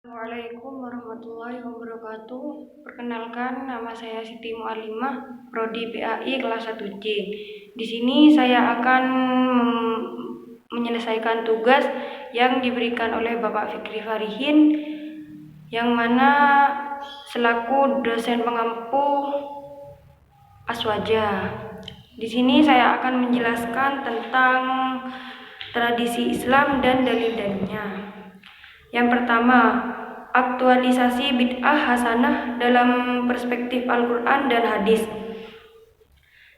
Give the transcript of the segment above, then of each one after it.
Assalamualaikum warahmatullahi wabarakatuh. Perkenalkan, nama saya Siti Mu'alimah, Prodi PAI kelas 1C. Di sini saya akan menyelesaikan tugas yang diberikan oleh Bapak Fikri Farihin, yang mana selaku dosen pengampu Aswaja. Di sini saya akan menjelaskan tentang tradisi Islam dan dalil-dalilnya. Yang pertama, aktualisasi bid'ah hasanah dalam perspektif Al-Quran dan hadis.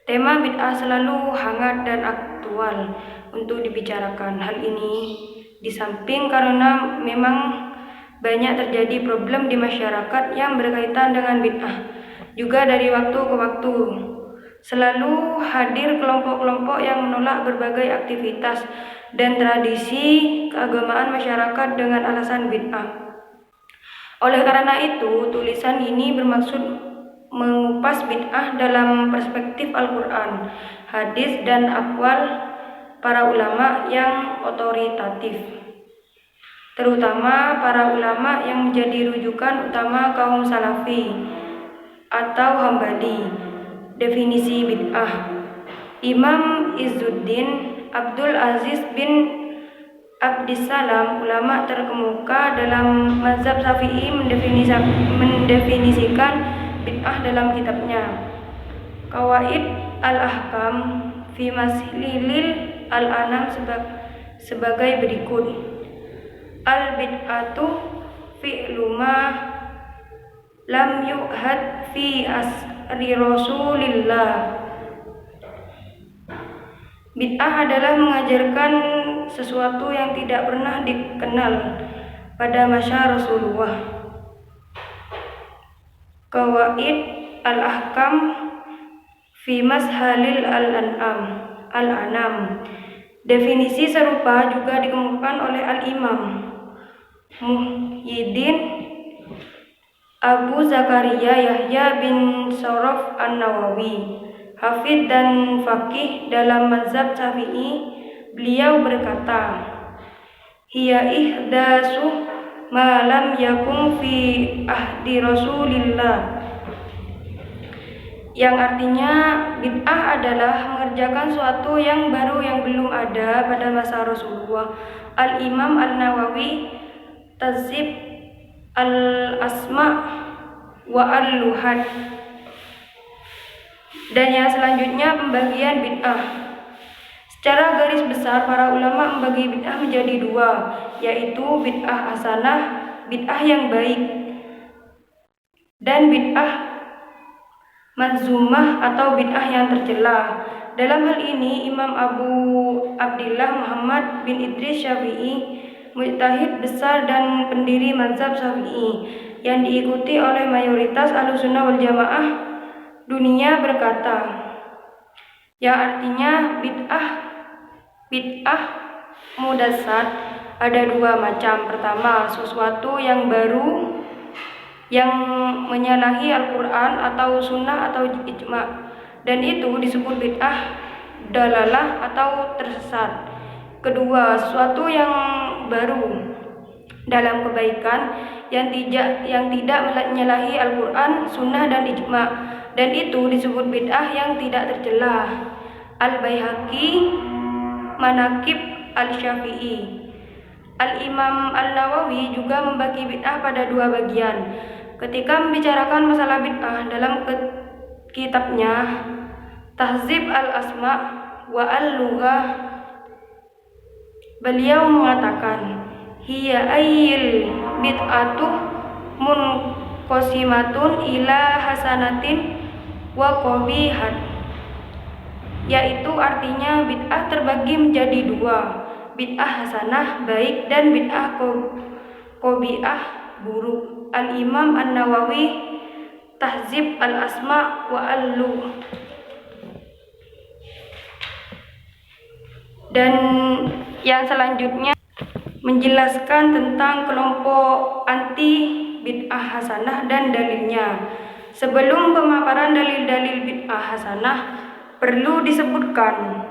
Tema bid'ah selalu hangat dan aktual untuk dibicarakan. Hal ini di samping karena memang banyak terjadi problem di masyarakat yang berkaitan dengan bid'ah. Juga dari waktu ke waktu selalu hadir kelompok-kelompok yang menolak berbagai aktivitas dan tradisi keagamaan masyarakat dengan alasan bid'ah. Oleh karena itu, tulisan ini bermaksud mengupas bid'ah dalam perspektif Al-Quran, hadis, dan aqwal para ulama yang otoritatif, terutama para ulama yang menjadi rujukan utama kaum salafi atau hambali. Definisi bid'ah. Imam Izzuddin Abdul Aziz bin Abdissalam, ulama terkemuka dalam mazhab Syafi'i, mendefinisikan bid'ah dalam kitabnya Qawaid al-Ahkam fi Maslilil al-Anam sebagai berikut. Al-bid'atu fi'lu ma lam yu'had fi asri Rasulillah. Bid'ah adalah mengajarkan sesuatu yang tidak pernah dikenal pada masa Rasulullah. Qawaid al-Ahkam fi Mashalil al-Anam. Definisi serupa juga dikemukakan oleh Al-Imam Muhyiddin Abu Zakaria Yahya bin Sharaf An-Nawawi, hafidz dan faqih dalam mazhab Syafi'i. Beliau berkata, hiya ihdasu ma lam yakun fi ahdi Rasulillah, yang artinya bid'ah adalah mengerjakan suatu yang baru yang belum ada pada masa Rasulullah. Al-Imam An-Nawawi Tazib al-Asma wa al-Luhad. Dan yang selanjutnya, pembagian bid'ah. Secara garis besar, para ulama membagi bid'ah menjadi dua, yaitu bid'ah hasanah, bid'ah yang baik, dan bid'ah manzumah atau bid'ah yang tercela. Dalam hal ini, Imam Abu Abdillah Muhammad bin Idris Syafi'i, mujtahid besar dan pendiri mazhab Syafi'i yang diikuti oleh mayoritas Ahlussunnah wal Jamaah dunia, berkata, yang artinya bid'ah mudassat ada dua macam. Pertama, sesuatu yang baru yang menyalahi Al-Quran atau sunnah atau ijma', dan itu disebut bid'ah dalalah atau tersesat. Kedua, sesuatu yang baru dalam kebaikan yang tidak menyalahi Al-Quran, sunnah, dan ijma', dan itu disebut bid'ah yang tidak tercela. Al-Baihaqi Manaqib Al-Syafi'i. Al-Imam Al-Nawawi juga membagi bid'ah pada dua bagian. Ketika membicarakan masalah bid'ah dalam kitabnya Tahzib al-Asma wa al-Lughah, beliau mengatakan, hiya ayyil bid'atu munqasimatun ila hasanatin wa qabihat, yaitu artinya bid'ah terbagi menjadi dua, bid'ah hasanah baik dan bid'ah qabi'ah buruk. Al-Imam An-Nawawi Tahzib al-Asma wa al-Lughah. Dan yang selanjutnya menjelaskan tentang kelompok anti bid'ah hasanah dan dalilnya. Sebelum pemaparan dalil-dalil bid'ah hasanah, perlu disebutkan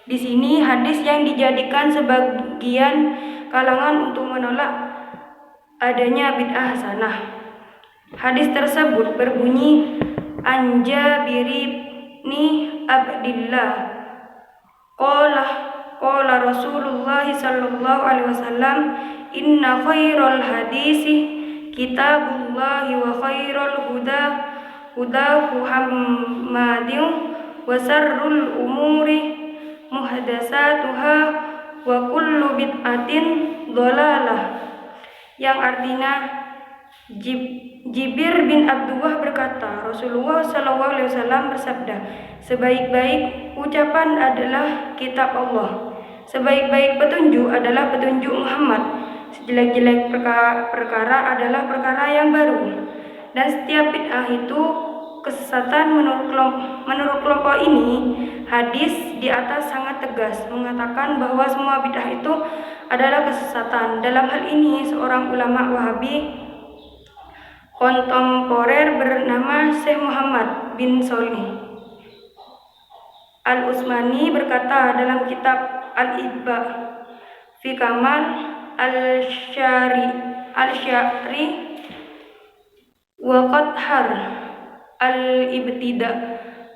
di sini hadis yang dijadikan sebagian kalangan untuk menolak adanya bid'ah hasanah. Hadis tersebut berbunyi, An Jabir bin Abdillah qala Rasulullah sallallahu alaihi wasallam, inna khairal hadisi kitabullah wa khairal huda Muhammadin wa sarrul umuri muhdatsatuha wa kullu bid'atin dhalalah. Yang artinya, Jibir bin Abdullah berkata, Rasulullah SAW bersabda, sebaik-baik ucapan adalah kitab Allah, sebaik-baik petunjuk adalah petunjuk Muhammad, sejelek-jelek perkara adalah perkara yang baru, dan setiap bid'ah itu kesesatan. Menurut kelompok ini, hadis di atas sangat tegas mengatakan bahwa semua bid'ah itu adalah kesesatan. Dalam hal ini, seorang ulama Wahabi kontemporer bernama Syekh Muhammad bin Shalih Al-Utsmani berkata dalam kitab Al-Ibba fi Kamal Al-Syari wa Qathar Al-Ibtida,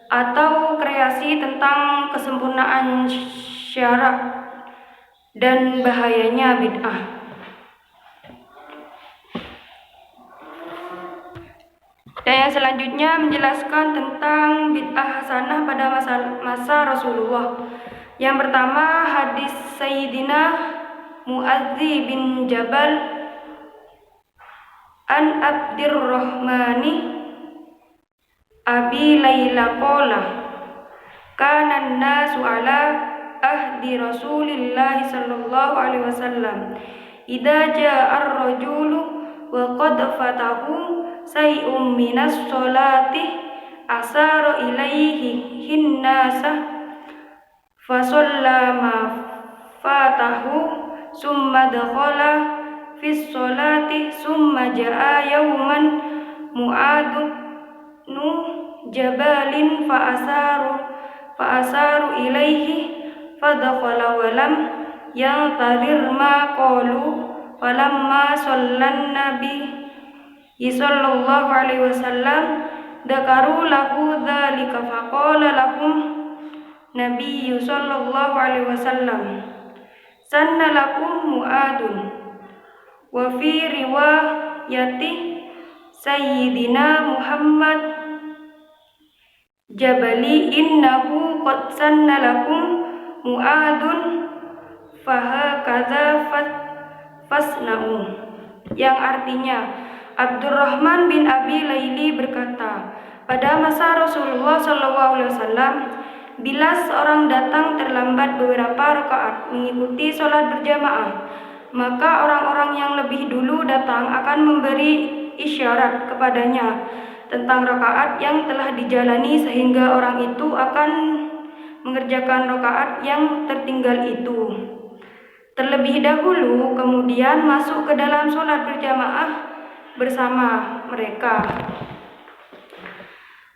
atau kreasi tentang kesempurnaan syarak dan bahayanya bid'ah. Dan yang selanjutnya menjelaskan tentang bid'ah hasanah pada masa Rasulullah. Yang pertama, hadis Sayyidina Mu'adz bin Jabal an Abdurrahmani Abi Laila qala kana an-nasu ala ahdi Rasulillah sallallahu alaihi wasallam idza jaa ar-rajulu wa qad fatahu say'um minas sholati asara ilaihi hinnasa fa sallama fatahu summa dakhala fis sholati summa jaa yawman Mu'adz nu jabalin fa asaru ilaihi fadakhala walam yang tarir ma qalu falamma sallan nabi sallallahu alaihi wasallam dakaru lahu dzalika faqala lahum nabi sallallahu alaihi wasallam sanna lakum Mu'adun. Wa fi riwayati Sayyidina Muhammad Jabali innahu qad sanna lakum Mu'adun fahakadza fasna'u, yang artinya Abdurrahman bin Abi Laili berkata, pada masa Rasulullah SAW, bila seorang datang terlambat beberapa rakaat mengikuti sholat berjamaah, maka orang-orang yang lebih dulu datang akan memberi isyarat kepadanya tentang rakaat yang telah dijalani, sehingga orang itu akan mengerjakan rakaat yang tertinggal itu terlebih dahulu, kemudian masuk ke dalam sholat berjamaah bersama mereka.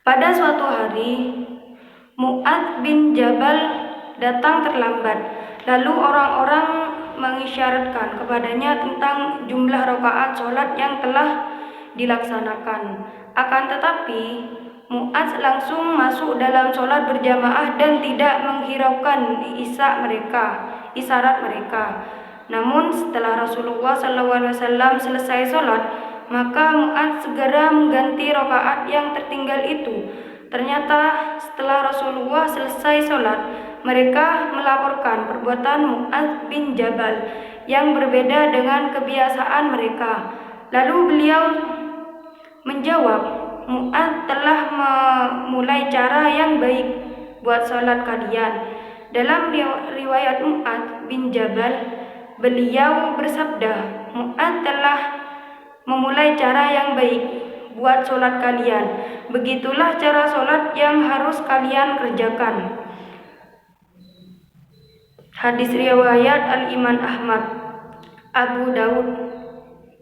Pada suatu hari, Mu'adz bin Jabal datang terlambat, lalu orang-orang mengisyaratkan kepadanya tentang jumlah rakaat sholat yang telah dilaksanakan. Akan tetapi Mu'adz langsung masuk dalam sholat berjamaah dan tidak menghiraukan isyarat mereka. Namun setelah Rasulullah SAW selesai sholat, maka Mu'adz segera mengganti rakaat yang tertinggal itu. Ternyata setelah Rasulullah selesai sholat, mereka melaporkan perbuatan Mu'adz bin Jabal yang berbeda dengan kebiasaan mereka. Lalu beliau menjawab, Mu'adz telah memulai cara yang baik buat sholat kalian. Dalam riwayat Mu'adz bin Jabal, beliau bersabda, Mu'adz telah memulai cara yang baik buat sholat kalian. Begitulah cara sholat yang harus kalian kerjakan. Hadis riwayat Al-Imam Ahmad, Abu Daud,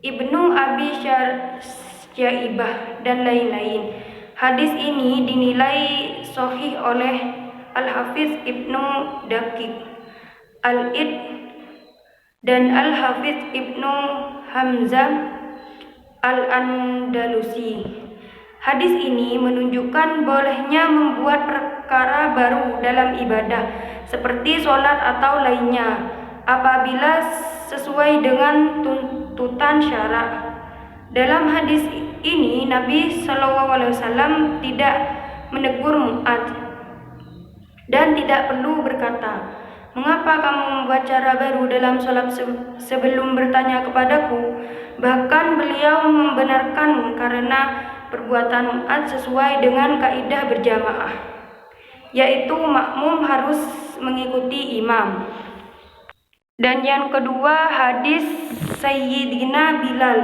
Ibnu Abi Syaibah dan lain-lain. Hadis ini dinilai sahih oleh Al-Hafiz Ibnu Daqiq Al-Id dan Al-Hafiz Ibnu Hamzah Al-Andalusi. Hadis ini menunjukkan bolehnya membuat perkara baru dalam ibadah seperti sholat atau lainnya apabila sesuai dengan tuntutan syarak. Dalam hadis ini Nabi SAW tidak menegur Mu'adz dan tidak perlu berkata, "Mengapa kamu membuat cara baru dalam sholat sebelum bertanya kepadaku?" Bahkan beliau membenarkan karena perbuatan Mu'adz sesuai dengan kaidah berjamaah, yaitu makmum harus mengikuti imam. Dan yang kedua, hadis Sayyidina Bilal,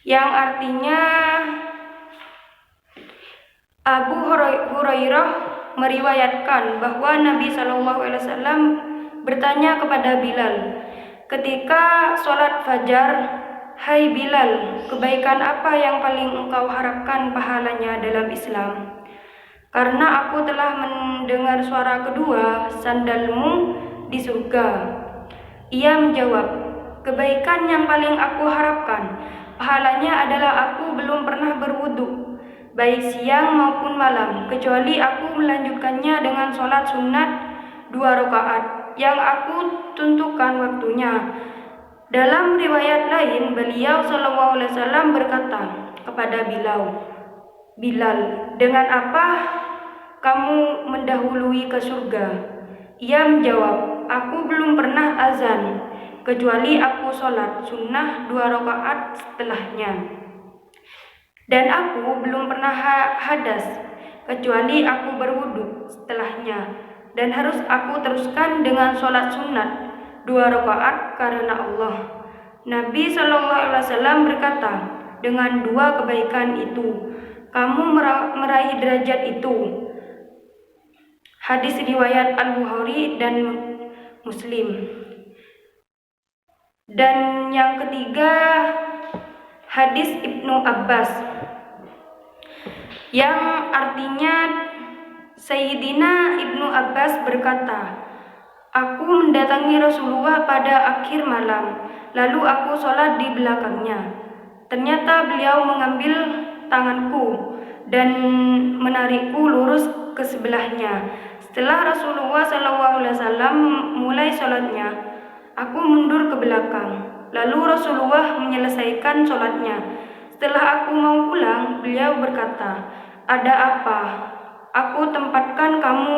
yang artinya Abu Hurairah meriwayatkan bahwa Nabi SAW bertanya kepada Bilal ketika sholat fajar, "Hai Bilal, kebaikan apa yang paling engkau harapkan pahalanya dalam Islam? Karena aku telah mendengar suara kedua sandalmu di surga." Ia menjawab, "Kebaikan yang paling aku harapkan pahalanya adalah aku belum pernah berwudu, baik siang maupun malam, kecuali aku melanjutkannya dengan sholat sunat 2 rakaat yang aku tentukan waktunya." Dalam riwayat lain, beliau SAW berkata kepada Bilal, "Dengan apa kamu mendahului ke surga?" Ia menjawab, "Aku belum pernah azan, kecuali aku sholat sunnah 2 rakaat setelahnya. Dan aku belum pernah hadas, kecuali aku berwudu setelahnya. Dan harus aku teruskan dengan sholat sunat 2 rakaat karena Allah." Nabi SAW berkata, "Dengan 2 kebaikan itu, kamu meraih derajat itu." Hadis riwayat Al-Bukhari dan Muslim. Dan yang ketiga, hadis Ibnu Abbas, yang artinya Sayyidina Ibnu Abbas berkata, "Aku mendatangi Rasulullah pada akhir malam, lalu aku sholat di belakangnya. Ternyata beliau mengambil tanganku dan menarikku lurus ke sebelahnya. Setelah Rasulullah SAW mulai sholatnya, aku mundur ke belakang. Lalu Rasulullah menyelesaikan sholatnya. Setelah aku mau pulang, beliau berkata, 'Ada apa? Aku tempatkan kamu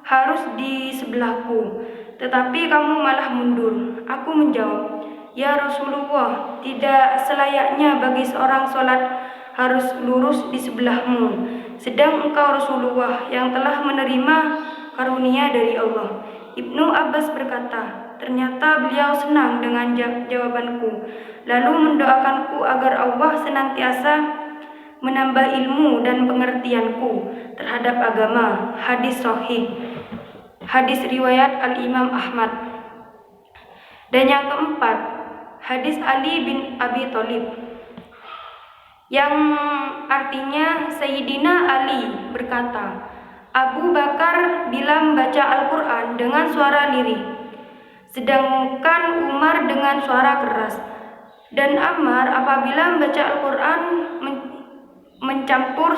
harus di sebelahku, tetapi kamu malah mundur.' Aku menjawab, 'Ya Rasulullah, tidak selayaknya bagi seorang sholat harus lurus di sebelahmu, sedang engkau Rasulullah yang telah menerima karunia dari Allah.' Ibnu Abbas berkata, ternyata beliau senang dengan jawabanku, lalu mendoakanku agar Allah senantiasa menambah ilmu dan pengertianku terhadap agama. Hadis sahih. Hadis riwayat Al-Imam Ahmad. Dan yang keempat, hadis Ali bin Abi Thalib, yang artinya Sayyidina Ali berkata, "Abu Bakar bila membaca Al-Quran dengan suara lirih, sedangkan Umar dengan suara keras, dan Ammar apabila membaca Al-Quran mencampur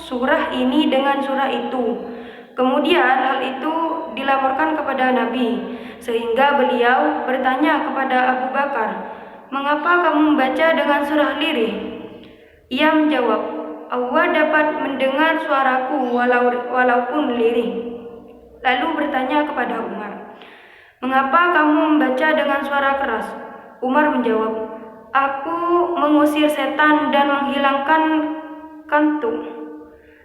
surah ini dengan surah itu." Kemudian hal itu dilaporkan kepada Nabi, sehingga beliau bertanya kepada Abu Bakar, "Mengapa kamu membaca dengan surah lirih?" Ia menjawab, "Allah dapat mendengar suaraku walaupun lirih." Lalu bertanya kepada Umar, "Mengapa kamu membaca dengan suara keras?" Umar menjawab, "Aku mengusir setan dan menghilangkan kantuk."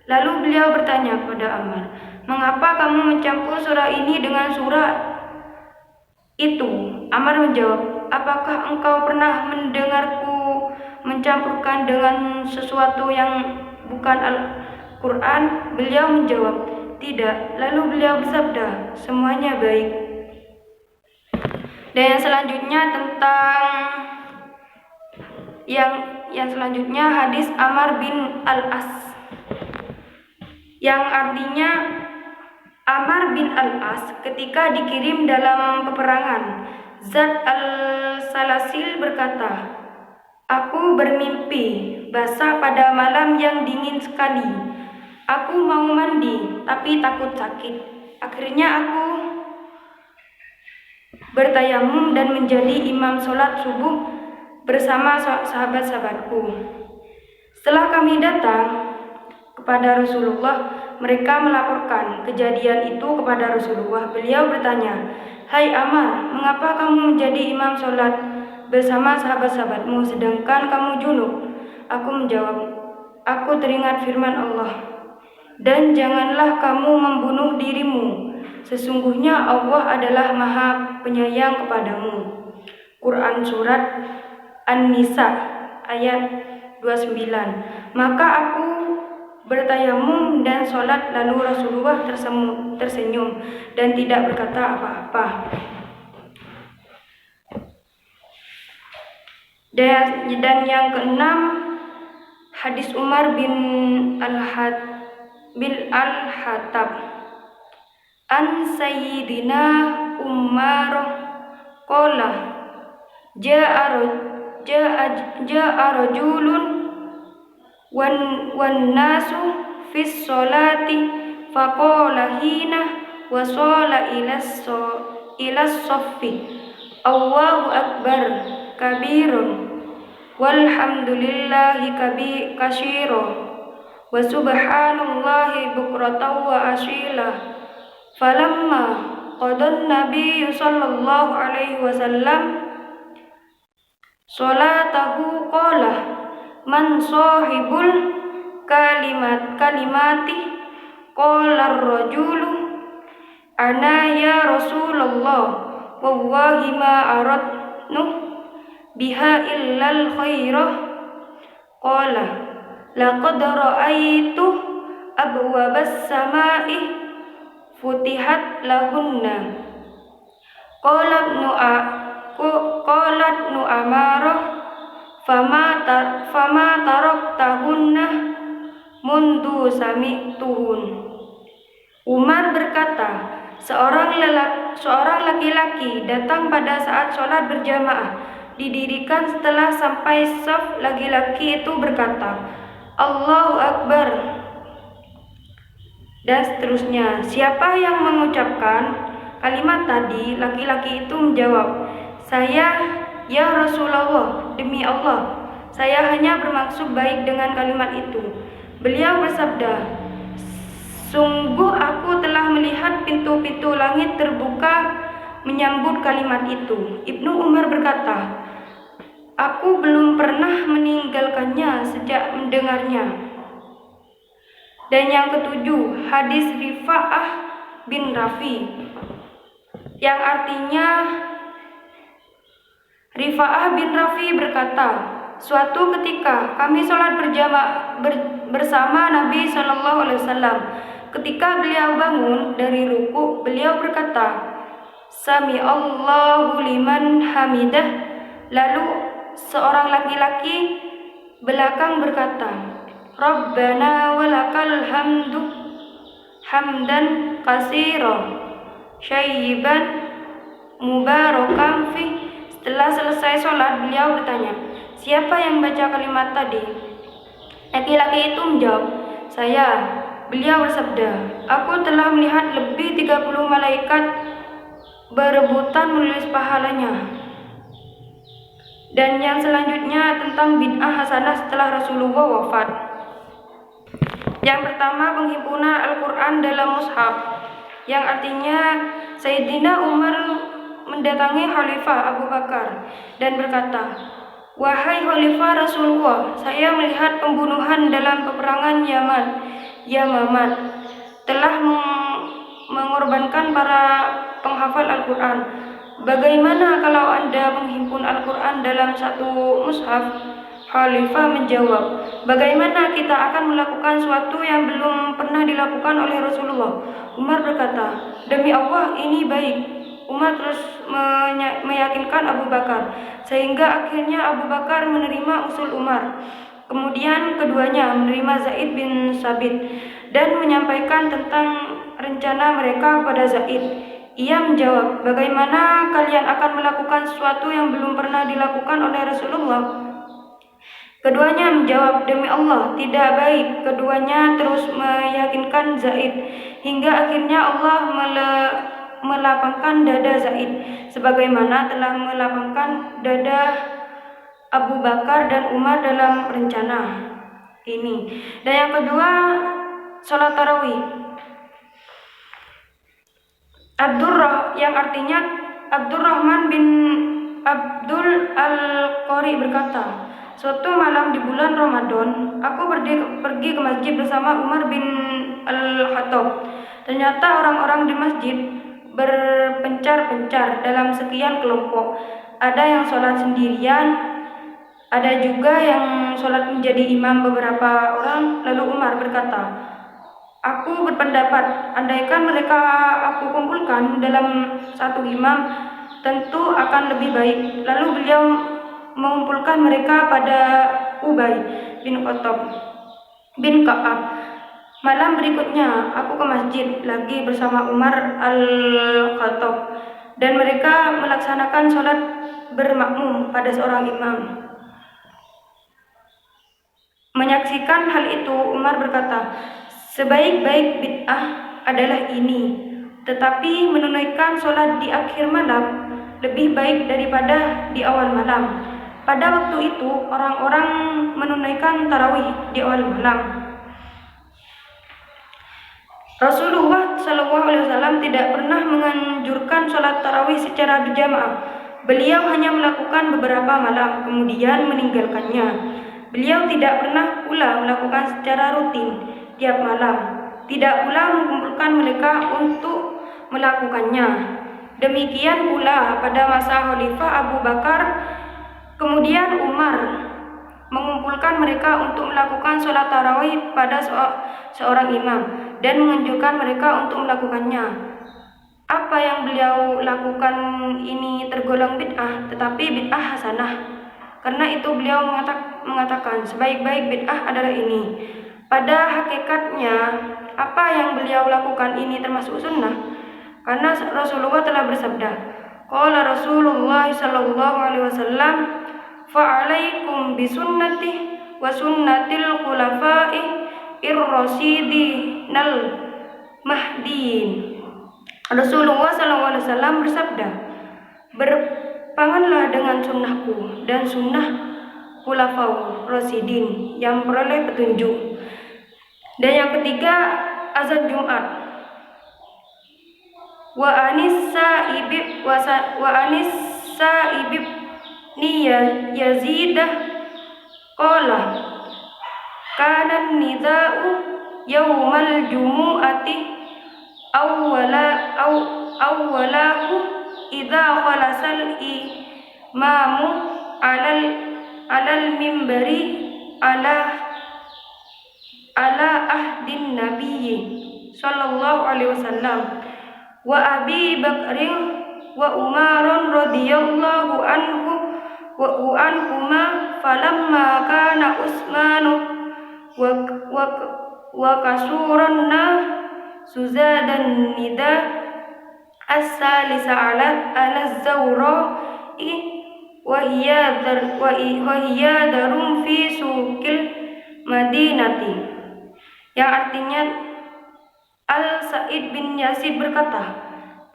Lalu beliau bertanya kepada Ammar, "Mengapa kamu mencampur surah ini dengan surah itu?" Ammar menjawab, "Apakah engkau pernah mendengarku mencampurkan dengan sesuatu yang bukan Al-Quran?" Beliau menjawab, "Tidak." Lalu beliau bersabda, "Semuanya baik." Dan yang selanjutnya hadis Ammar bin Al-As, yang artinya Ammar bin Al-As ketika dikirim dalam peperangan, Zat al-Salasil berkata, Aku bermimpi basah pada malam yang dingin sekali. Aku mau mandi, tapi takut sakit. Akhirnya aku bertayamum dan menjadi imam sholat subuh bersama sahabat-sahabatku. Setelah kami datang kepada Rasulullah, mereka melaporkan kejadian itu kepada Rasulullah. Beliau bertanya, "Hai Ammar, mengapa kamu menjadi imam sholat bersama sahabat-sahabatmu sedangkan kamu junub?" Aku menjawab, "Aku teringat firman Allah, dan janganlah kamu membunuh dirimu. Sesungguhnya Allah adalah Maha Penyayang kepadamu." Quran Surat An-Nisa ayat 29. Maka aku bertayamum dan sholat, lalu Rasulullah tersenyum dan tidak berkata apa-apa. Dan yang keenam, hadis Umar bin Al-Khattab an Sayyidina Umar qala ja'a rajulun wan nasu fis sholati faqala hina wasala ila soffi Allahu akbar kabirun walhamdulillahi katsira wa subhanallahi bukratan wa asila. Falamma qadan nabiyyu sallallahu alaihi wasallam sholatahu qala man sahibul kalimati qala ar-rajulu ana ya Rasulullah wallahi ma aradnu biha illal khairah. Qala laqad ra'aitu abwabas samai futihat lahunna. Qala ibnu Amarah fama taraktahunna mundu sami'tuhun. Umar berkata, seorang laki-laki datang pada saat sholat berjamaah didirikan. Setelah sampai saf, laki-laki itu berkata, Allahu Akbar, dan seterusnya. Siapa yang mengucapkan kalimat tadi? Laki-laki itu menjawab, saya, ya Rasulullah, demi Allah, saya hanya bermaksud baik dengan kalimat itu. Beliau bersabda, sungguh aku telah melihat pintu-pintu langit terbuka menyambut kalimat itu. Ibnu Umar berkata, aku belum pernah meninggalkannya sejak mendengarnya. Dan yang ketujuh, hadis Rifa'ah bin Rafi, yang artinya Rifa'ah bin Rafi berkata, suatu ketika kami sholat berjamaah bersama Nabi SAW. Ketika beliau bangun dari ruku, beliau berkata, Sami Allahu liman hamidah. Lalu seorang laki-laki belakang berkata, Rabbana walakal hamdu hamdan katsira syayyiban mubarakan fi. Setelah selesai sholat, beliau bertanya, siapa yang baca kalimat tadi? Laki-laki itu menjawab, saya. Beliau bersabda, aku telah melihat lebih 30 malaikat berebutan menulis pahalanya. Dan yang selanjutnya tentang bid'ah hasanah setelah Rasulullah wafat. Yang pertama, penghimpunan Al-Quran dalam mushaf, yang artinya Sayyidina Umar mendatangi Khalifah Abu Bakar dan berkata, wahai Khalifah Rasulullah, saya melihat pembunuhan dalam peperangan Yamamah telah mengorbankan para penghafal Al-Quran. Bagaimana kalau Anda menghimpun Al-Quran dalam satu mushaf? Khalifah menjawab, bagaimana kita akan melakukan sesuatu yang belum pernah dilakukan oleh Rasulullah? Umar berkata, demi Allah ini baik. Umar terus meyakinkan Abu Bakar, sehingga akhirnya Abu Bakar menerima usul Umar. Kemudian keduanya menerima Zaid bin Sabit dan menyampaikan tentang rencana mereka kepada Zaid. Ia menjawab, bagaimana kalian akan melakukan sesuatu yang belum pernah dilakukan oleh Rasulullah? Keduanya menjawab, "Demi Allah, tidak baik." Keduanya terus meyakinkan Zaid hingga akhirnya Allah melapangkan dada Zaid sebagaimana telah melapangkan dada Abu Bakar dan Umar dalam rencana ini. Dan yang kedua, sholat tarawih. Yang artinya Abdurrahman bin Abdul Al-Qari berkata, suatu malam di bulan Ramadan, aku pergi ke masjid bersama Umar bin Al-Khattab. Ternyata orang-orang di masjid berpencar-pencar dalam sekian kelompok. Ada yang sholat sendirian, ada juga yang sholat menjadi imam beberapa orang. Lalu Umar berkata, aku berpendapat, andaikan mereka aku kumpulkan dalam satu imam, tentu akan lebih baik. Lalu beliau mengumpulkan mereka pada Ubay bin Ka'ab. Malam berikutnya, aku ke masjid lagi bersama Umar Al-Khattab, dan mereka melaksanakan sholat bermakmum pada seorang imam. Menyaksikan hal itu, Umar berkata, sebaik-baik bid'ah adalah ini, tetapi menunaikan sholat di akhir malam lebih baik daripada di awal malam. Pada waktu itu, orang-orang menunaikan tarawih di awal malam. Rasulullah SAW tidak pernah menganjurkan sholat tarawih secara berjamaah. Beliau hanya melakukan beberapa malam, kemudian meninggalkannya. Beliau tidak pernah pula melakukan secara rutin tiap malam, tidak pula mengumpulkan mereka untuk melakukannya. Demikian pula pada masa Khalifah Abu Bakar, kemudian Umar mengumpulkan mereka untuk melakukan sholat tarawih pada seorang imam dan menganjurkan mereka untuk melakukannya. Apa yang beliau lakukan ini tergolong bid'ah, tetapi bid'ah hasanah. Karena itu beliau mengatakan sebaik-baik bid'ah adalah ini. Pada hakikatnya, apa yang beliau lakukan ini termasuk sunnah. Karena Rasulullah telah bersabda, qala Rasulullah sallallahu alaihi wasallam, fa'alaikum bisunnati wa sunnatil khulafa'i ir-rasyidinal mahdiin. Rasulullah SAW bersabda, berpeganganlah dengan sunnahku dan sunnah khulafaur rasyidin yang beroleh petunjuk. Dan yang ketiga, azan Jumat. Wa anis sa'ibib ni Yazidah qala kana nida'u yaumal jumu'ati awwalahu idza khalasal imamu alal mimbari ala ahdin nabiyyi sallallahu alaihi wasallam wa Abi Bakrin wa Umarun radhiyallahu anhuma falamma kana Utsmanu wa kasuranna suzadan nida as-salisa ala zawra'i wa hiya darum fi suqil madinati, yang artinya Al-Sa'id bin Yazid berkata,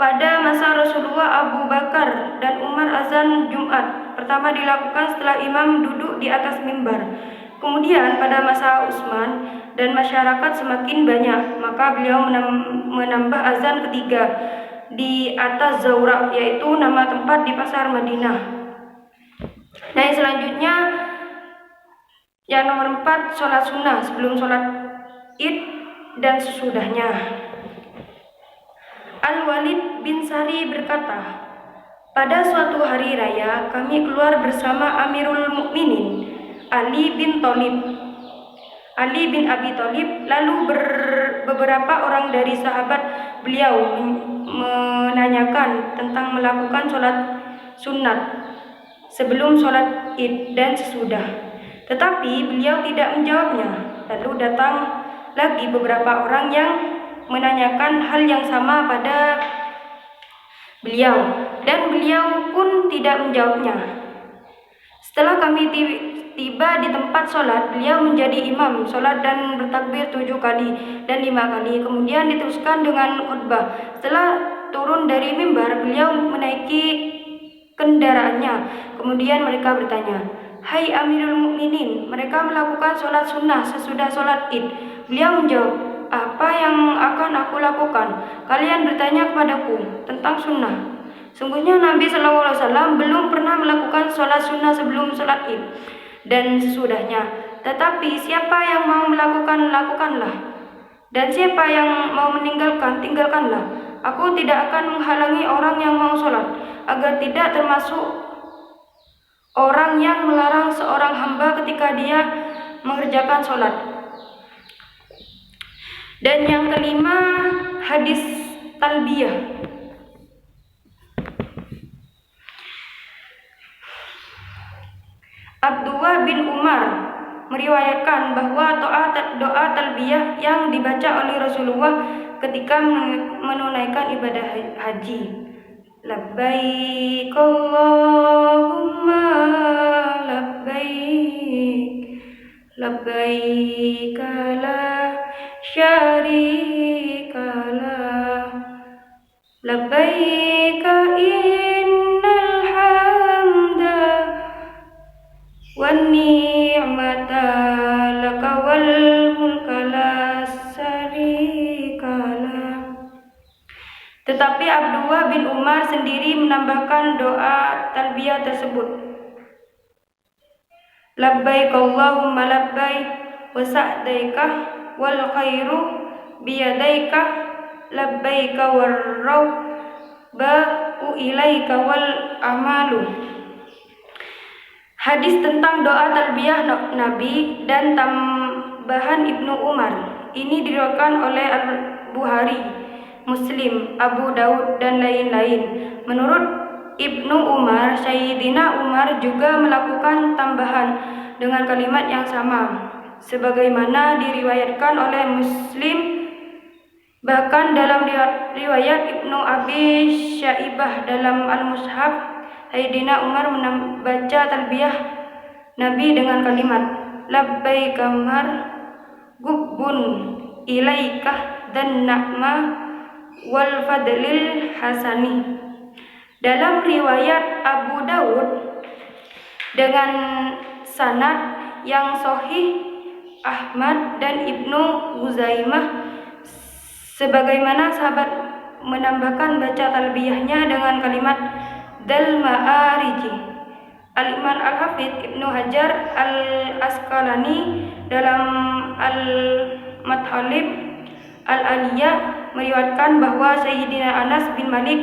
pada masa Rasulullah, Abu Bakar dan Umar azan Jumat pertama dilakukan setelah imam duduk di atas mimbar. Kemudian pada masa Utsman dan masyarakat semakin banyak, maka beliau menambah azan ketiga di atas Zawra, yaitu nama tempat di pasar Madinah. Nah, yang selanjutnya yang nomor 4, sholat sunnah sebelum sholat id dan sesudahnya. Al-Walid bin Sari berkata, pada suatu hari raya kami keluar bersama Amirul Mukminin Ali bin Abi Thalib, lalu beberapa orang dari sahabat beliau menanyakan tentang melakukan sholat sunat sebelum sholat id dan sesudah, tetapi beliau tidak menjawabnya. Lalu datang lagi beberapa orang yang menanyakan hal yang sama pada beliau, dan beliau pun tidak menjawabnya. Setelah kami tiba tiba di tempat sholat, beliau menjadi imam sholat dan bertakbir 7 kali dan 5 kali. Kemudian diteruskan dengan khutbah. Setelah turun dari mimbar, beliau menaiki kendaraannya. Kemudian mereka bertanya, "Hai Amirul Mukminin, mereka melakukan sholat sunnah sesudah sholat id." Beliau menjawab, "Apa yang akan aku lakukan? Kalian bertanya kepadaku tentang sunnah. Sungguhnya Nabi SAW belum pernah melakukan sholat sunnah sebelum sholat id dan sesudahnya. Tetapi siapa yang mau melakukan, lakukanlah. Dan siapa yang mau meninggalkan, tinggalkanlah. Aku tidak akan menghalangi orang yang mau sholat, agar tidak termasuk orang yang melarang seorang hamba ketika dia mengerjakan sholat." Dan yang kelima, hadis talbiyah. Abdullah bin Umar meriwayatkan bahwa doa talbiyah yang dibaca oleh Rasulullah ketika menunaikan ibadah haji. Labbaik Allahumma labbaik, labbaik la syarika lah, labbaik innal hamda wan ni'mata laka wal mulka la syarikalah. Tetapi Abdullah bin Umar sendiri menambahkan doa talbiyah tersebut. Labbaik Allahumma labbaik wa sa'daika wal khairu biyadaika, labbaika warrawba'u ilaika wal amalu. Hadis tentang doa talbiyah Nabi dan tambahan Ibnu Umar ini diriwayatkan oleh Al-Bukhari, Muslim, Abu Daud dan lain-lain. Menurut Ibnu Umar, Sayyidina Umar juga melakukan tambahan dengan kalimat yang sama sebagaimana diriwayatkan oleh Muslim. Bahkan dalam riwayat Ibnu Abi Syaibah dalam Al-Mushaf, Sayyidina Umar membaca talbiyah Nabi dengan kalimat labbaik marghubun ilaika dan na'ma wal fadlil hasani. Dalam riwayat Abu Daud dengan sanad yang sahih Ahmad dan Ibnu Huzaimah, sebagaimana sahabat menambahkan baca talbiyahnya dengan kalimat dal ma'ariji. Al-Imam Al-Hafidh Ibnu Hajar Al-Asqalani dalam Al-Mathalib Al-Aliyah meriwayatkan bahwa Sayyidina Anas bin Malik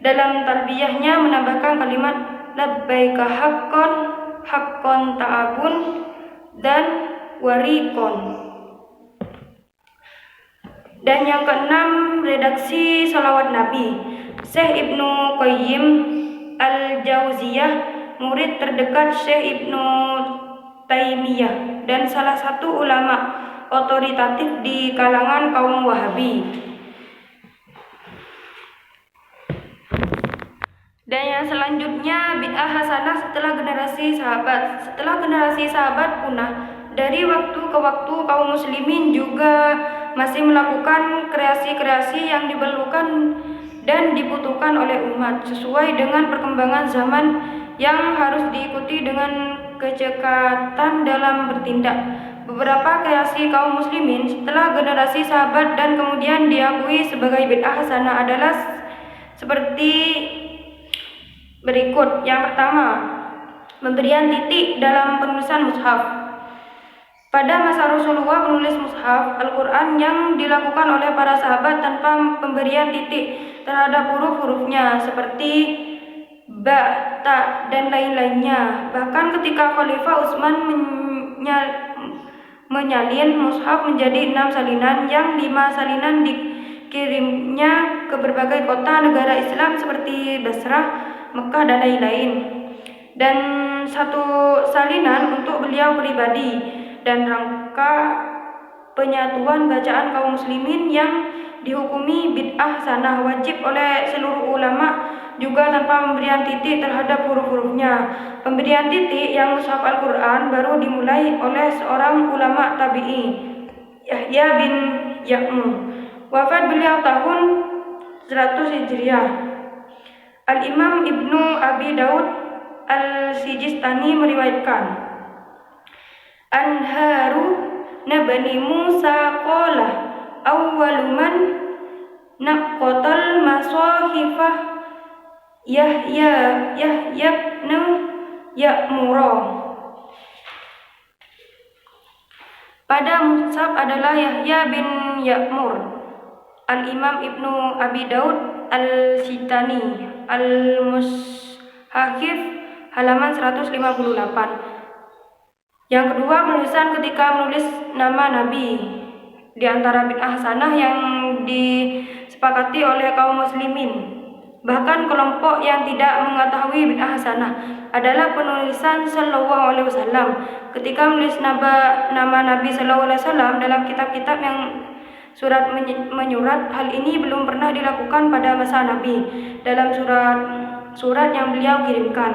dalam talbiyahnya menambahkan kalimat labbaika haqqan haqqan ta'abun dan wariqon. Dan yang keenam, redaksi salawat Nabi. Syekh Ibnu Qayyim Al-Jauziyah, murid terdekat Syekh Ibnu Taimiyah dan salah satu ulama otoritatif di kalangan kaum Wahabi. Dan yang selanjutnya, bid'ah hasanah setelah generasi sahabat. Setelah generasi sahabat punah, dari waktu ke waktu kaum muslimin juga masih melakukan kreasi-kreasi yang diperlukan dan dibutuhkan oleh umat sesuai dengan perkembangan zaman yang harus diikuti dengan kecekatan dalam bertindak. Beberapa kreasi kaum muslimin setelah generasi sahabat dan kemudian diakui sebagai bid'ah hasanah adalah seperti berikut. Yang pertama, pemberian titik dalam penulisan mushaf. Pada masa Rasulullah, penulis mushaf Al-Quran yang dilakukan oleh para sahabat tanpa pemberian titik terhadap huruf-hurufnya seperti ba, ta, dan lain-lainnya. Bahkan ketika Khalifah Utsman menyalin mushaf menjadi 6 salinan, yang 5 salinan dikirimnya ke berbagai kota negara Islam seperti Basrah, Mekah, dan lain-lain, dan 1 salinan untuk beliau pribadi, dan rangka penyatuan bacaan kaum muslimin yang dihukumi bid'ah hasanah wajib oleh seluruh ulama juga tanpa pemberian titik terhadap huruf-hurufnya. Pemberian titik yang mushaf Al-Quran baru dimulai oleh seorang ulama tabi'i, Yahya bin Ya'mur. Wafat beliau tahun 100 Hijriah. Al-Imam Ibnu Abi Daud Al-Sijistani meriwayatkan, Anharu nabani Musa qala awwaluman naqatal masahifah Yahya bin Ya'mur. Pada mushaf adalah Yahya bin Ya'mur. Al-Imam Ibnu Abi Daud Al-Sijistani Al-Mushahif halaman 158. Yang kedua, penulisan ketika menulis nama Nabi. Di antara bid'ah hasanah yang disepakati oleh kaum muslimin, bahkan kelompok yang tidak mengetahui bid'ah hasanah, adalah penulisan sallallahu alaihi wasallam. Ketika menulis nama Nabi sallallahu alaihi wasallam dalam kitab-kitab yang surat menyurat, hal ini belum pernah dilakukan pada masa Nabi dalam surat yang beliau kirimkan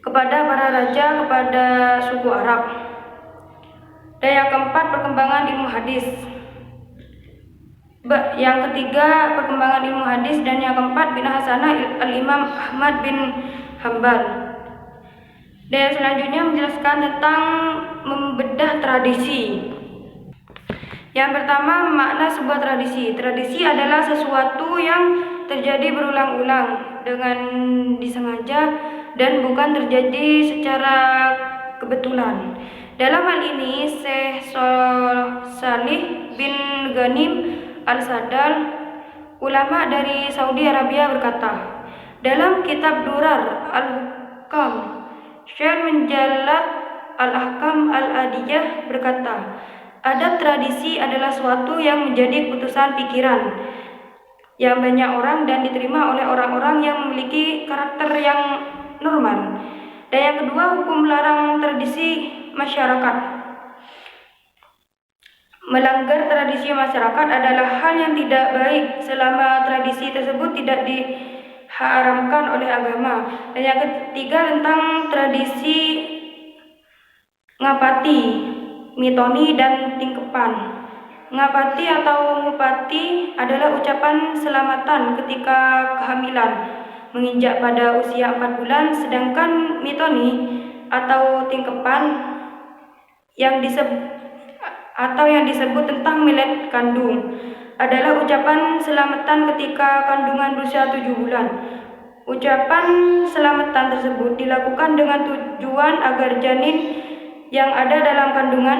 kepada para raja, kepada suku Arab. Dan yang keempat, perkembangan ilmu hadis. Yang ketiga, perkembangan ilmu hadis. Dan yang keempat, bid'ah hasanah Al-Imam Ahmad bin Hanbal. Dan yang selanjutnya menjelaskan tentang membedah tradisi. Yang pertama, makna sebuah tradisi. Tradisi adalah sesuatu yang terjadi berulang-ulang dengan disengaja dan bukan terjadi secara kebetulan. Dalam hal ini, Syekh Salih bin Ghanim Al-Sadal, ulama dari Saudi Arabia, berkata, dalam kitab Durar Al-Hukam, Syekh Menjallat Al-Ahkam Al-Adiyah berkata, adat tradisi adalah suatu yang menjadi keputusan pikiran yang banyak orang dan diterima oleh orang-orang yang memiliki karakter yang normal. Dan yang kedua, hukum melarang tradisi masyarakat. Melanggar tradisi masyarakat adalah hal yang tidak baik selama tradisi tersebut tidak diharamkan oleh agama. Dan yang ketiga, tentang tradisi ngapati, mitoni, dan tingkepan. Ngapati atau ngupati adalah ucapan selamatan ketika kehamilan menginjak pada usia 4 bulan, sedangkan mitoni atau tingkepan yang disebut tentang milet kandung adalah ucapan selamatan ketika kandungan berusia 7 bulan. Ucapan selamatan tersebut dilakukan dengan tujuan agar janin yang ada dalam kandungan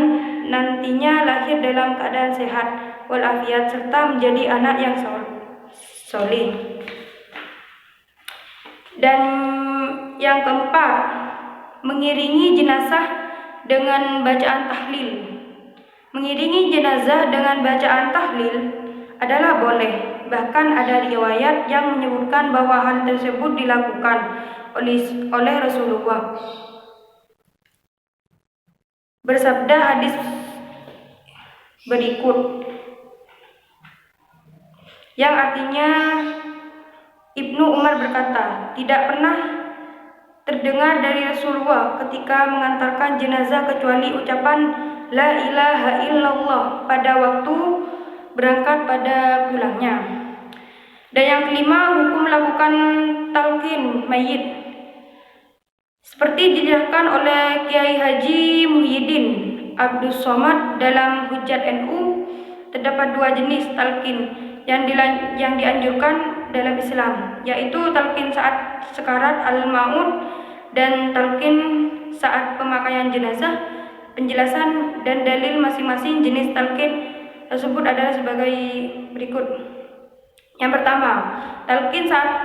nantinya lahir dalam keadaan sehat walafiat serta menjadi anak yang soleh. Dan yang keempat, mengiringi jenazah dengan bacaan tahlil. Mengiringi jenazah dengan bacaan tahlil adalah boleh. Bahkan ada riwayat yang menyebutkan bahwa hal tersebut dilakukan oleh Rasulullah. Bersabda hadis berikut, yang artinya Ibnu Umar berkata, tidak pernah terdengar dari Rasulullah ketika mengantarkan jenazah kecuali ucapan La ilaha illallah pada waktu berangkat pada pulangnya. Dan yang kelima, hukum melakukan talqin mayit. Seperti dijelaskan oleh Kiai Haji Muhyiddin Abdus Somad dalam Hujjat NU, terdapat 2 jenis talqin yang dianjurkan dalam Islam, yaitu talqin saat sekarat al-maut dan talqin saat pemakaian jenazah. Penjelasan dan dalil masing-masing jenis talqin tersebut adalah sebagai berikut. Yang pertama, talqin saat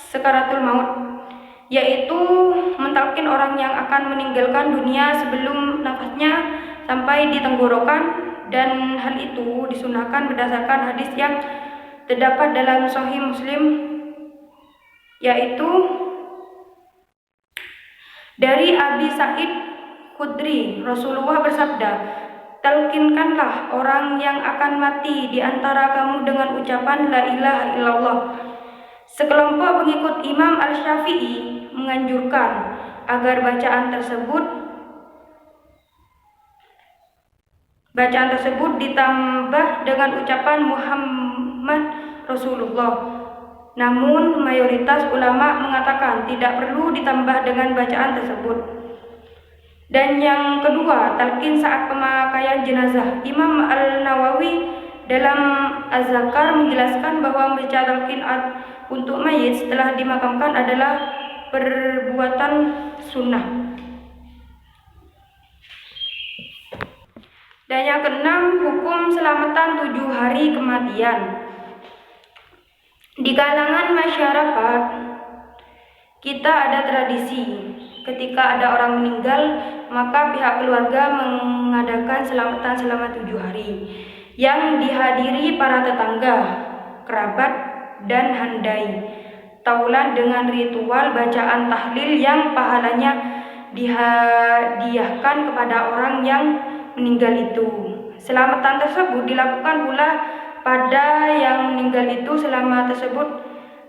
sekaratul maut, yaitu mentalqin orang yang akan meninggalkan dunia sebelum nafasnya sampai di tenggorokan, dan hal itu disunahkan berdasarkan hadis yang terdapat dalam Sahih Muslim, yaitu dari Abi Sa'id Khudri, Rasulullah bersabda, talqinkanlah orang yang akan mati di antara kamu dengan ucapan La ilaha illallah Sekelompok pengikut Imam Al-Syafi'i menganjurkan agar bacaan tersebut ditambah dengan ucapan Muhammad Rasulullah. Namun mayoritas ulama mengatakan tidak perlu ditambah dengan bacaan tersebut. Dan yang kedua, talqin saat pemakaian jenazah. Imam Al-Nawawi dalam Az-Zakar menjelaskan bahwa membaca talqin untuk mayit setelah dimakamkan adalah perbuatan sunnah. Dan yang keenam, hukum selamatan 7 hari kematian. Di kalangan masyarakat kita ada tradisi, ketika ada orang meninggal, maka pihak keluarga mengadakan selamatan selama 7 hari yang dihadiri para tetangga, kerabat, dan handai taulan dengan ritual bacaan tahlil yang pahalanya dihadiahkan kepada orang yang meninggal itu. Selamatan tersebut dilakukan pula pada yang meninggal itu selama tersebut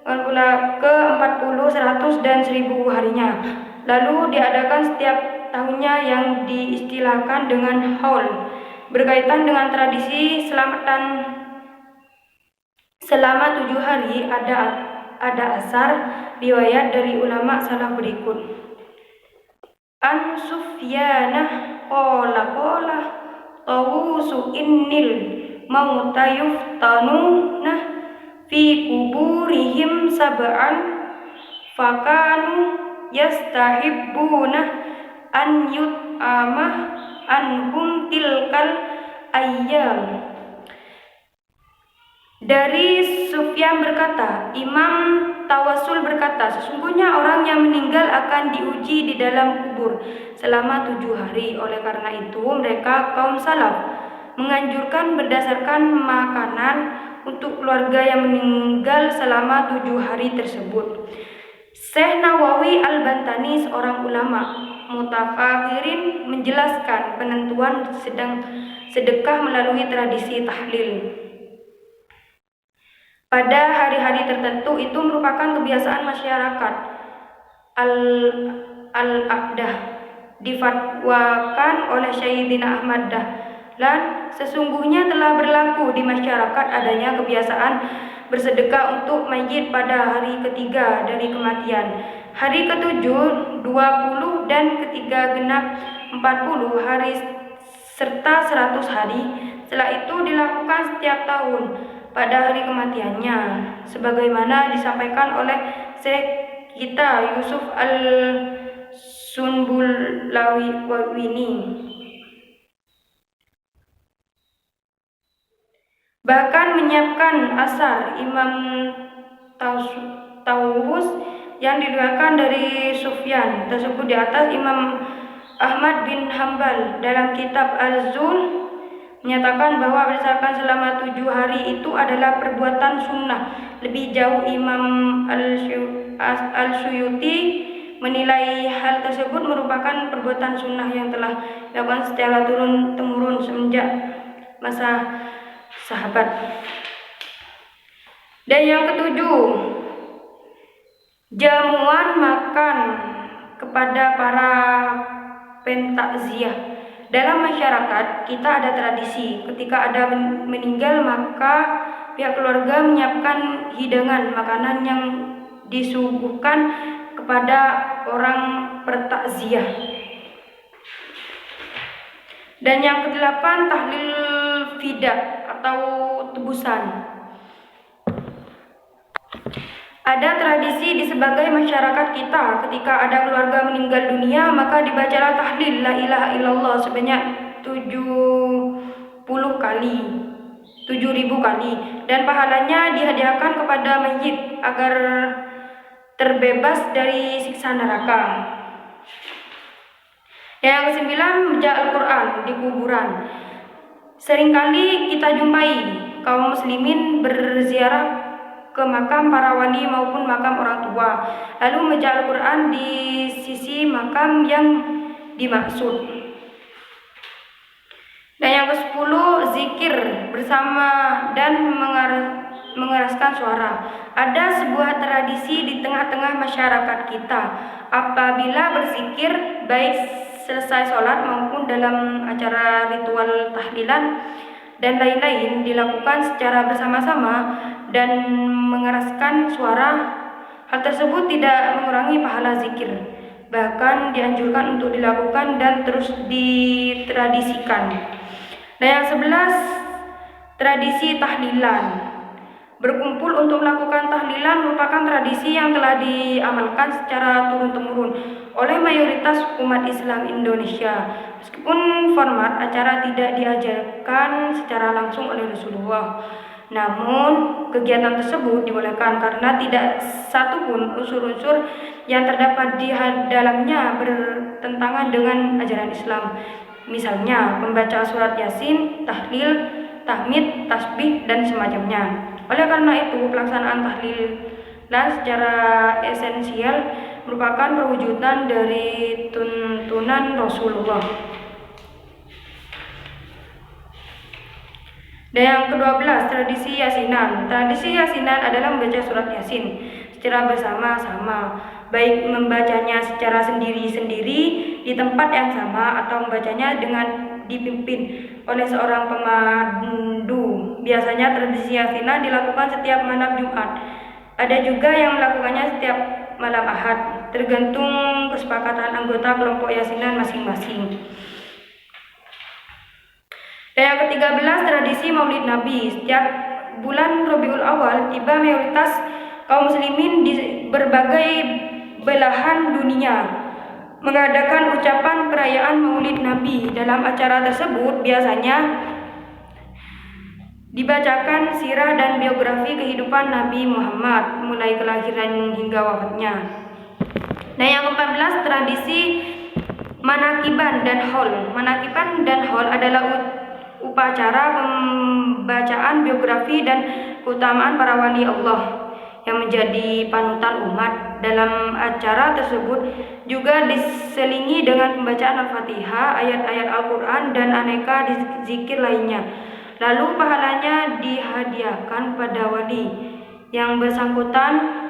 pula ke 40, 100, dan 1000 harinya. Lalu diadakan setiap tahunnya yang diistilahkan dengan haul. Berkaitan dengan tradisi selamatan selama 7 hari, ada asar riwayat dari ulama salaf berikut. An Sufyanah qala Tawusu innil mauta yuftanuna fi kuburihim sab'an fakanu yastahibbuna an yut'amah anhum tilkal ayyam. Dari Sufyan berkata, Imam Tawasul berkata, sesungguhnya orang yang meninggal akan diuji di dalam kubur selama 7 hari. Oleh karena itu, mereka kaum salaf menganjurkan berdasarkan makanan untuk keluarga yang meninggal selama 7 hari tersebut. Syekh Nawawi Al-Bantani, seorang ulama mutafakhirin, menjelaskan penentuan sedekah melalui tradisi tahlil pada hari-hari tertentu itu merupakan kebiasaan masyarakat. Al-Aqdah difatwakan oleh Sayyidina Ahmad Dahlan, sesungguhnya telah berlaku di masyarakat adanya kebiasaan bersedekah untuk mayit pada hari ketiga dari kematian, hari ke-7, 20, dan ketiga genap 40 hari serta 100 hari. Setelah itu dilakukan setiap tahun pada hari kematiannya, sebagaimana disampaikan oleh Syekh kita Yusuf Al-Sunbulawini. Bahkan menyiapkan asar Imam Tawus yang diriwayatkan dari Sufyan tersebut di atas. Imam Ahmad bin Hambal dalam kitab Al-Zul menyatakan bahwa berdasarkan selama 7 hari itu adalah perbuatan sunnah. Lebih jauh, Imam Al-Suyuti menilai hal tersebut merupakan perbuatan sunnah yang telah dilakukan secara turun-temurun semenjak masa sahabat. Dan yang ketujuh, jamuan makan kepada para pentakziah. Dalam masyarakat kita ada tradisi, ketika ada meninggal maka pihak keluarga menyiapkan hidangan makanan yang disuguhkan kepada orang bertakziah. Dan yang kedelapan, tahlil fidah atau tebusan. Ada tradisi di sebagai masyarakat kita, ketika ada keluarga meninggal dunia maka dibacalah tahlil la ilaha illallah sebanyak 70 kali, 7.000 kali, dan pahalanya dihadiahkan kepada mayit agar terbebas dari siksa neraka. Yang ke-9, membaca Al-Quran di kuburan. Seringkali kita jumpai kaum muslimin berziarah ke makam para wali maupun makam orang tua, lalu membaca Al-Quran di sisi makam yang dimaksud. Dan yang ke-10, zikir bersama dan mengeraskan suara. Ada sebuah tradisi di tengah-tengah masyarakat kita. Apabila berzikir, baik selesai sholat maupun dalam acara ritual tahlilan dan lain-lain, dilakukan secara bersama-sama dan mengeraskan suara. Hal tersebut tidak mengurangi pahala zikir, bahkan dianjurkan untuk dilakukan dan terus ditradisikan. Dan yang 11, tradisi tahlilan. Berkumpul untuk melakukan tahlilan merupakan tradisi yang telah diamalkan secara turun-temurun oleh mayoritas umat Islam Indonesia. Meskipun format acara tidak diajarkan secara langsung oleh Rasulullah, namun kegiatan tersebut dibolehkan karena tidak satupun unsur-unsur yang terdapat di dalamnya bertentangan dengan ajaran Islam. Misalnya pembacaan surat Yasin, tahlil, tahmid, tasbih, dan semacamnya. Oleh karena itu, pelaksanaan tahlilan secara esensial merupakan perwujudan dari tuntunan Rasulullah. Dan yang ke-12, tradisi yasinan. Tradisi yasinan adalah membaca surat Yasin secara bersama-sama, baik membacanya secara sendiri-sendiri di tempat yang sama atau membacanya dengan dipimpin oleh seorang pemandu. Biasanya tradisi yasinan dilakukan setiap malam Jumat. Ada juga yang melakukannya setiap malam Ahad, tergantung kesepakatan anggota kelompok yasinan masing-masing. Dan yang ke-13, tradisi Maulid Nabi. Setiap bulan Rabiul Awal tiba, mayoritas kaum muslimin di berbagai belahan dunia mengadakan ucapan perayaan Maulid Nabi. Dalam acara tersebut biasanya dibacakan sirah dan biografi kehidupan Nabi Muhammad mulai kelahiran hingga wafatnya. Nah, yang ke-14, tradisi manakiban dan haul. Manakiban dan haul adalah upacara pembacaan biografi dan keutamaan para wali Allah yang menjadi panutan umat. Dalam acara tersebut juga diselingi dengan pembacaan Al-Fatihah, ayat-ayat Al-Quran, dan aneka zikir lainnya. Lalu pahalanya dihadiahkan pada wali yang bersangkutan.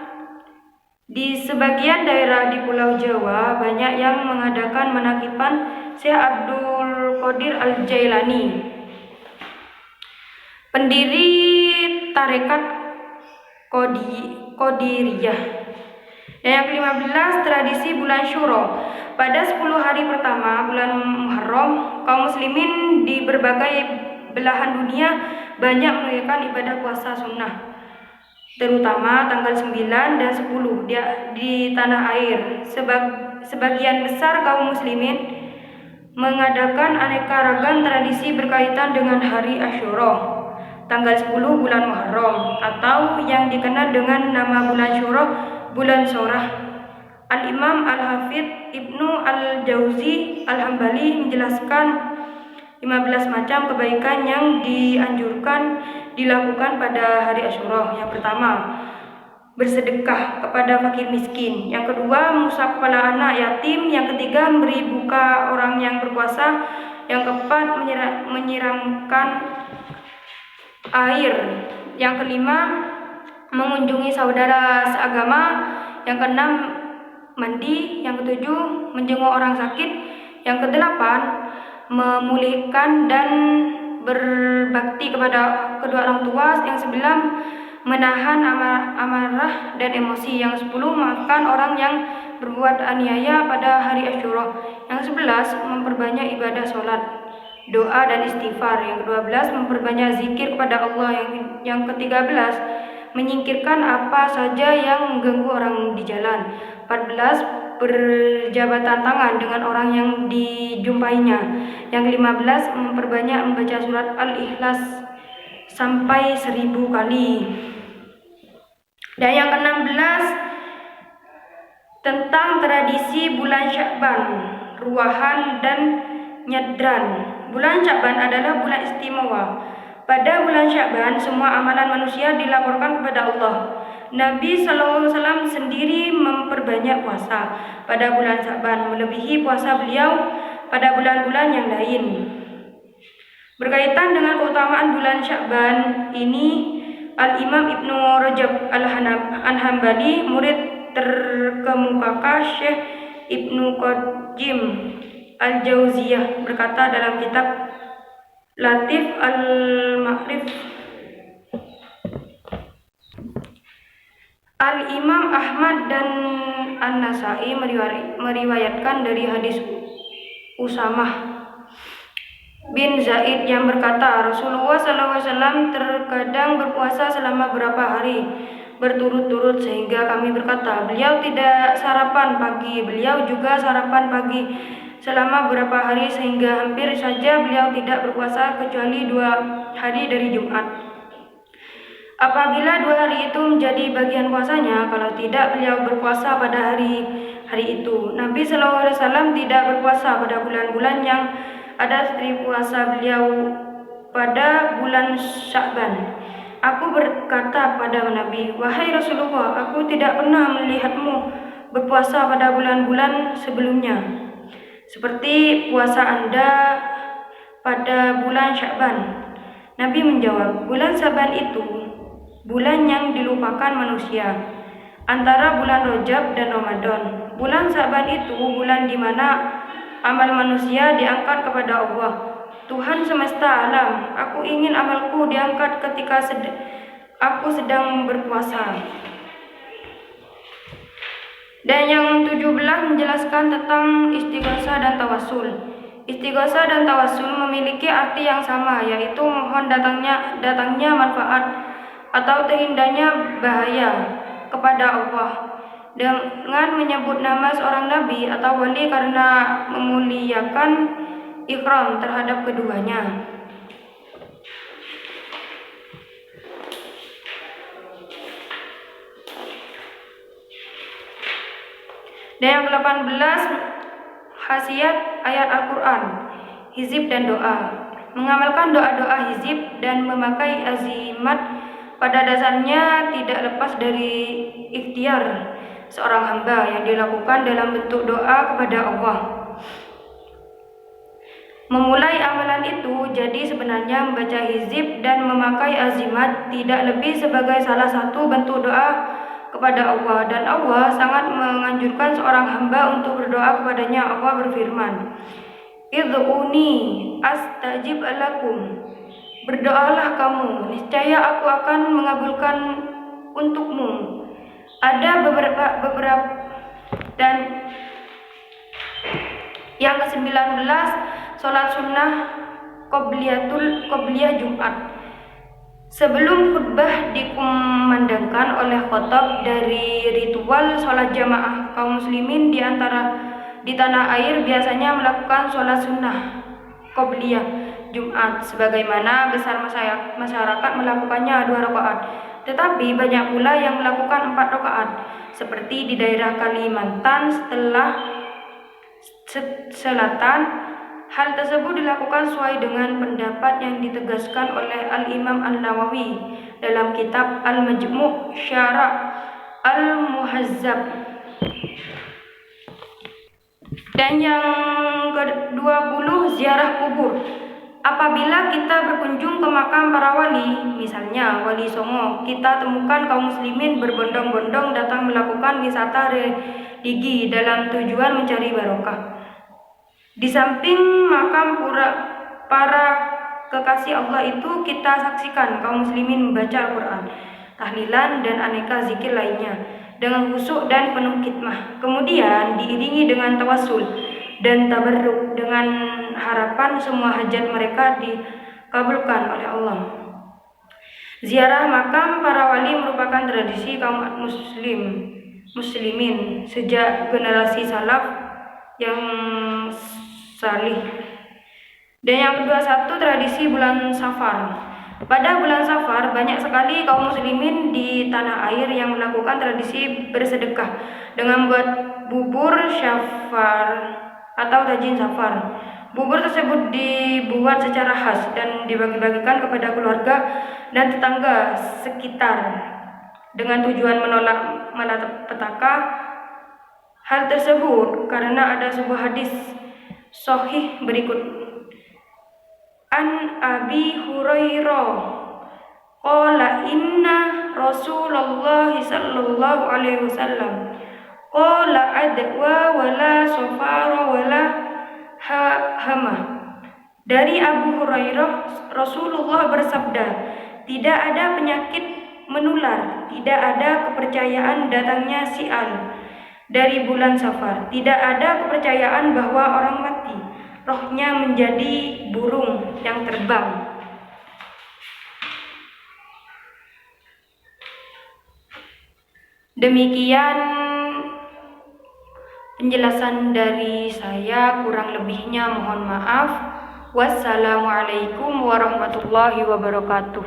Di sebagian daerah di Pulau Jawa banyak yang mengadakan manakiban Syekh Abdul Qadir Al-Jailani, pendiri tarekat Qadiriyah. Dan yang ke-15, tradisi bulan Syuro. Pada 10 hari pertama bulan Muharram, kaum muslimin di berbagai belahan dunia banyak menunaikan ibadah puasa sunnah, terutama tanggal 9 dan 10 di tanah air. Sebagian besar kaum muslimin mengadakan aneka ragam tradisi berkaitan dengan hari Asyura, tanggal 10 bulan Muharram, atau yang dikenal dengan nama bulan Syuro, bulan Sorah. Al-Imam Al-Hafidh Ibnu Al-Jauzi Al-Hambali menjelaskan 15 macam kebaikan yang dianjurkan dilakukan pada hari Asyura. Yang pertama, bersedekah kepada fakir miskin. Yang kedua, mengusap kepala anak yatim. Yang ketiga, memberi buka orang yang berpuasa. Yang keempat, menyiramkan air. Yang kelima, mengunjungi saudara seagama. Yang keenam, mandi. Yang ketujuh, menjenguk orang sakit. Yang kedelapan, memulihkan dan berbakti kepada kedua orang tua. Yang 9, menahan amarah dan emosi. Yang 10, memaafkan orang yang berbuat aniaya pada hari Asyura. Yang 11, memperbanyak ibadah sholat, doa dan istighfar. Yang 12, memperbanyak zikir kepada Allah. Yang ke-13, menyingkirkan apa saja yang mengganggu orang di jalan. 14, berjabatan tangan dengan orang yang dijumpainya. Yang 15, memperbanyak membaca surat Al-Ikhlas sampai 1000 kali. Dan yang ke-16, tentang tradisi bulan Sya'ban, ruahan dan nyadran. Bulan Sya'ban adalah bulan istimewa. Pada bulan Sya'ban, semua amalan manusia dilaporkan kepada Allah. Nabi SAW sendiri memperbanyak puasa pada bulan Sya'ban, melebihi puasa beliau pada bulan-bulan yang lain. Berkaitan dengan keutamaan bulan Sya'ban ini, Al-Imam Ibnu Rajab Al-Hambali, murid terkemuka Syekh Ibnu Qayyim Al-Jauziyah, berkata dalam kitab Latif Al-Ma'rif, Al-Imam Ahmad dan An-Nasai meriwayatkan dari hadis Usamah bin Zaid yang berkata, Rasulullah SAW terkadang berpuasa selama beberapa hari berturut-turut sehingga kami berkata, beliau tidak sarapan pagi, beliau juga sarapan pagi selama beberapa hari sehingga hampir saja beliau tidak berpuasa kecuali 2 hari dari Jumat. Apabila 2 hari itu menjadi bagian puasanya, kalau tidak beliau berpuasa pada hari itu. Nabi SAW tidak berpuasa pada bulan-bulan yang ada seperti puasa beliau pada bulan Sya'ban. Aku berkata pada Nabi, wahai Rasulullah, aku tidak pernah melihatmu berpuasa pada bulan-bulan sebelumnya seperti puasa Anda pada bulan Sya'ban. Nabi menjawab, bulan Sya'ban itu bulan yang dilupakan manusia antara bulan Rajab dan Ramadan. Bulan Sya'ban itu bulan di mana amal manusia diangkat kepada Allah, Tuhan semesta alam. Aku ingin amalku diangkat ketika aku sedang berpuasa. Dan yang 17 menjelaskan tentang istighosah dan tawassul. Istighosah dan tawassul memiliki arti yang sama, yaitu mohon datangnya manfaat atau terhindanya bahaya kepada Allah dengan menyebut nama seorang nabi atau wali karena memuliakan ikram terhadap keduanya. Dan yang 18, khasiat ayat Al-Quran, hizib dan doa. Mengamalkan doa-doa hizib dan memakai azimat pada dasarnya tidak lepas dari ikhtiar seorang hamba yang dilakukan dalam bentuk doa kepada Allah. Memulai amalan itu, jadi sebenarnya membaca hizib dan memakai azimat tidak lebih sebagai salah satu bentuk doa kepada Allah, dan Allah sangat menganjurkan seorang hamba untuk berdoa kepadanya. Allah berfirman, Id'uni astajib lakum, berdoalah kamu, niscaya aku akan mengabulkan untukmu. Ada beberapa dan yang ke-19, sholat sunnah qobliyah Jumat. Sebelum khutbah dikumandangkan oleh khotib dari ritual sholat jamaah, kaum muslimin di tanah air biasanya melakukan sholat sunnah qobliyah Jumat, sebagaimana besar masyarakat melakukannya 2 rakaat. Tetapi banyak pula yang melakukan 4 rakaat, seperti di daerah Kalimantan Selatan. Hal tersebut dilakukan sesuai dengan pendapat yang ditegaskan oleh Al-Imam An-Nawawi dalam kitab Al-Majmu' Syara' Al-Muhazzab. Dan yang ke-20, ziarah kubur. Apabila kita berkunjung ke makam para wali, misalnya Wali Songo, kita temukan kaum muslimin berbondong-bondong datang melakukan wisata religi dalam tujuan mencari barokah. Di samping makam para kekasih Allah itu, kita saksikan kaum muslimin membaca Al-Quran, tahlilan dan aneka zikir lainnya dengan khusyuk dan penuh khidmah. Kemudian diiringi dengan tawassul dan tabarruk dengan harapan semua hajat mereka dikabulkan oleh Allah. Ziarah makam para wali merupakan tradisi kaum muslimin sejak generasi salaf yang salih. Dan yang ke-21, tradisi bulan Safar. Pada bulan Safar banyak sekali kaum muslimin di tanah air yang melakukan tradisi bersedekah dengan membuat bubur syafar atau tajin safar. Bubur tersebut dibuat secara khas dan dibagi-bagikan kepada keluarga dan tetangga sekitar dengan tujuan menolak malapetaka. Hal tersebut karena ada sebuah hadis sahih berikut. An Abi Hurairah Qala inna Rasulullah sallallahu alaihi wasallam qala adwa wala safara wala hamah. Dari Abu Hurairah, Rasulullah bersabda, tidak ada penyakit menular, tidak ada kepercayaan datangnya sial dari bulan Safar, tidak ada kepercayaan bahwa orang mati rohnya menjadi burung yang terbang. Demikian penjelasan dari saya, kurang lebihnya mohon maaf. Wassalamualaikum warahmatullahi wabarakatuh.